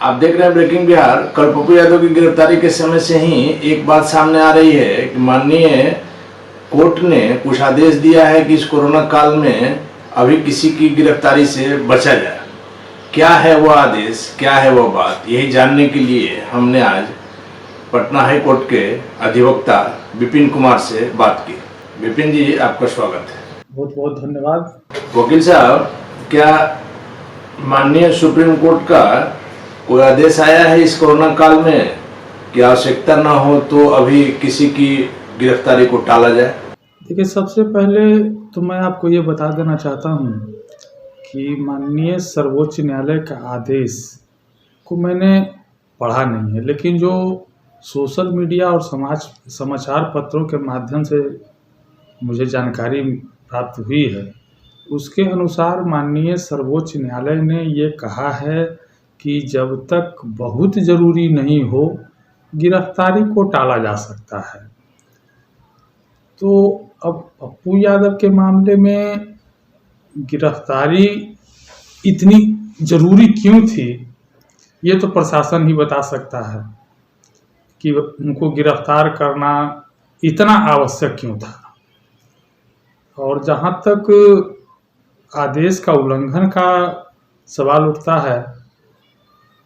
आप देख रहे हैं ब्रेकिंग बिहार। कल पप्पू यादव की गिरफ्तारी के समय से ही एक बात सामने आ रही है कि माननीय कोर्ट ने कुछ आदेश दिया है कि इस कोरोना काल में अभी किसी की गिरफ्तारी से बचा जाए। क्या है वो आदेश, क्या है वो बात, यही जानने के लिए हमने आज पटना हाई कोर्ट के अधिवक्ता विपिन कुमार से बात की। विपिन जी, आपका स्वागत है। बहुत बहुत धन्यवाद। वकील साहब, क्या माननीय सुप्रीम कोर्ट का कोई आदेश आया है इस कोरोना काल में कि आवश्यकता न हो तो अभी किसी की गिरफ्तारी को टाला जाए? देखिए, सबसे पहले तो मैं आपको ये बता देना चाहता हूँ कि माननीय सर्वोच्च न्यायालय का आदेश को मैंने पढ़ा नहीं है, लेकिन जो सोशल मीडिया और समाचार पत्रों के माध्यम से मुझे जानकारी प्राप्त हुई है, उसके अनुसार माननीय सर्वोच्च न्यायालय ने ये कहा है कि जब तक बहुत ज़रूरी नहीं हो गिरफ्तारी को टाला जा सकता है। तो अब पप्पू यादव के मामले में गिरफ्तारी इतनी ज़रूरी क्यों थी, ये तो प्रशासन ही बता सकता है कि उनको गिरफ्तार करना इतना आवश्यक क्यों था। और जहाँ तक आदेश का उल्लंघन का सवाल उठता है,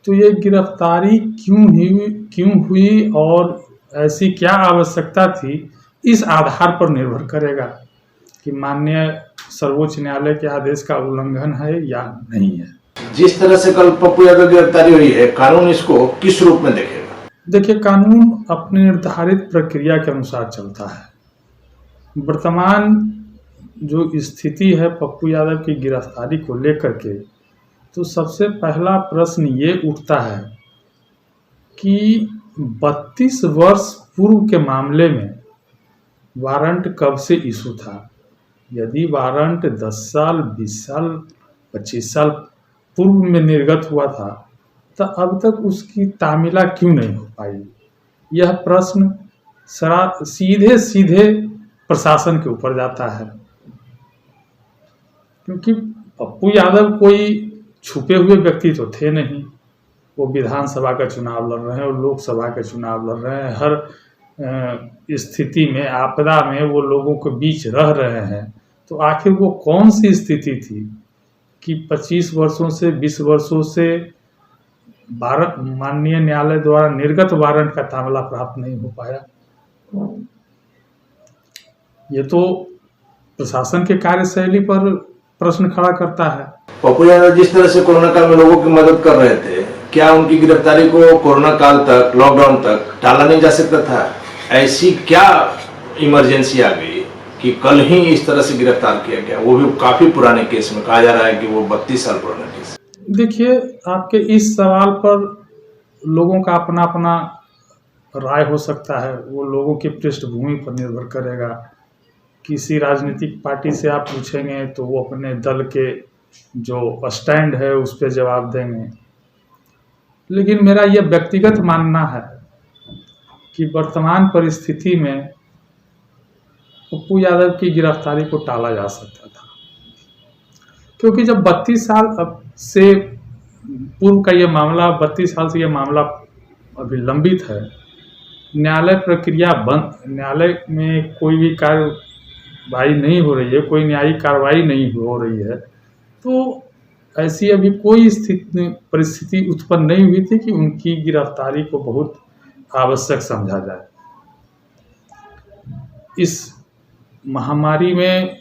तो ये गिरफ्तारी क्यों हुई और ऐसी क्या आवश्यकता थी, इस आधार पर निर्भर करेगा कि माननीय सर्वोच्च न्यायालय के आदेश का उल्लंघन है या नहीं है। जिस तरह से कल पप्पू यादव की गिरफ्तारी हुई है, कानून इसको किस रूप में देखेगा? देखिए, कानून अपनी निर्धारित प्रक्रिया के अनुसार चलता है। वर्तमान जो स्थिति है पप्पू यादव की गिरफ्तारी को लेकर के, तो सबसे पहला प्रश्न ये उठता है कि 32 वर्ष पूर्व के मामले में वारंट कब से इशू था। यदि वारंट 10 साल, 20 साल, 25 साल पूर्व में निर्गत हुआ था, तो अब तक उसकी तामीला क्यों नहीं हो पाई? यह प्रश्न सीधे प्रशासन के ऊपर जाता है, क्योंकि पप्पू यादव कोई छुपे हुए व्यक्ति तो थे नहीं। वो विधानसभा का चुनाव लड़ रहे हैं और लोकसभा के चुनाव लड़ रहे हैं। हर स्थिति में, आपदा में वो लोगों के बीच रह रहे हैं। तो आखिर वो कौन सी स्थिति थी कि 25 वर्षों से 20 वर्षों से माननीय न्यायालय द्वारा निर्गत वारंट का तामिला प्राप्त नहीं हो पाया? ये तो प्रशासन के कार्यशैली पर प्रश्न खड़ा करता है। पप्पू यादव जिस तरह से कोरोना काल में लोगों की मदद कर रहे थे, क्या उनकी गिरफ्तारी को कोरोना काल तक, लॉकडाउन तक टाला नहीं जा सकता था? ऐसी क्या इमरजेंसी आ गई कि कल ही इस तरह से गिरफ्तार किया गया, वो भी काफी पुराने केस में? कहा जा रहा है कि वो 32 साल पुराना केस। देखिए, आपके इस सवाल पर लोगों का अपना अपना राय हो सकता है। वो लोगों की पृष्ठभूमि पर निर्भर करेगा। किसी राजनीतिक पार्टी से आप पूछेंगे तो वो अपने दल के जो स्टैंड है उस पर जवाब देंगे, लेकिन मेरा यह व्यक्तिगत मानना है कि वर्तमान परिस्थिति में पप्पू यादव की गिरफ्तारी को टाला जा सकता था, क्योंकि जब 32 साल से पूर्व का ये मामला, 32 साल से ये मामला अभी लंबित है, न्यायालय प्रक्रिया बंद, न्यायालय में कोई भी कार्रवाई नहीं हो रही है, कोई न्यायिक कार्रवाई नहीं हो रही है, तो ऐसी अभी कोई परिस्थिति उत्पन्न नहीं हुई थी कि उनकी गिरफ्तारी को बहुत आवश्यक समझा जाए। इस महामारी में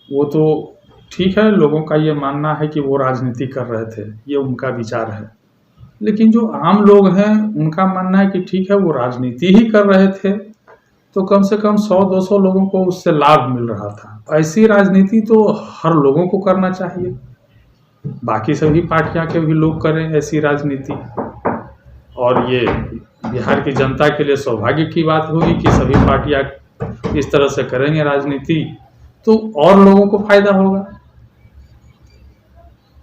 वो तो ठीक है, लोगों का ये मानना है कि वो राजनीति कर रहे थे, ये उनका विचार है, लेकिन जो आम लोग हैं उनका मानना है कि ठीक है, वो राजनीति ही कर रहे थे, तो कम से कम 100-200 लोगों को उससे लाभ मिल रहा था। ऐसी राजनीति तो हर लोगों को करना चाहिए, बाकी सभी पार्टियां के भी लोग करें ऐसी राजनीति, और ये बिहार की जनता के लिए सौभाग्य की बात होगी कि सभी पार्टियां इस तरह से करेंगे राजनीति, तो और लोगों को फायदा होगा।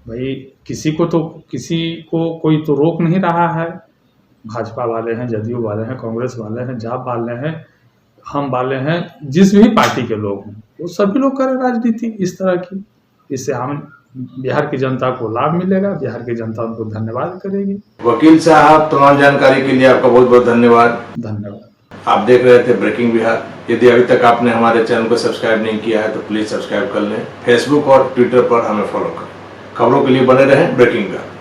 भाई, किसी को कोई तो रोक नहीं रहा है। भाजपा वाले हैं, जदयू वाले हैं, कांग्रेस वाले हैं, जाप वाले हैं, हम वाले हैं, जिस भी पार्टी के लोग हैं, वो सभी लोग करें राजनीति इस तरह की। इससे आम बिहार की जनता को लाभ मिलेगा, बिहार की जनता उनको धन्यवाद करेगी। वकील साहब, तमाम जानकारी के लिए आपका बहुत बहुत धन्यवाद। धन्यवाद। आप देख रहे थे ब्रेकिंग बिहार। यदि अभी तक आपने हमारे चैनल को सब्सक्राइब नहीं किया है तो प्लीज सब्सक्राइब कर लें। फेसबुक और ट्विटर पर हमें फॉलो करें। खबरों के लिए बने रहें ब्रेकिंग बिहार।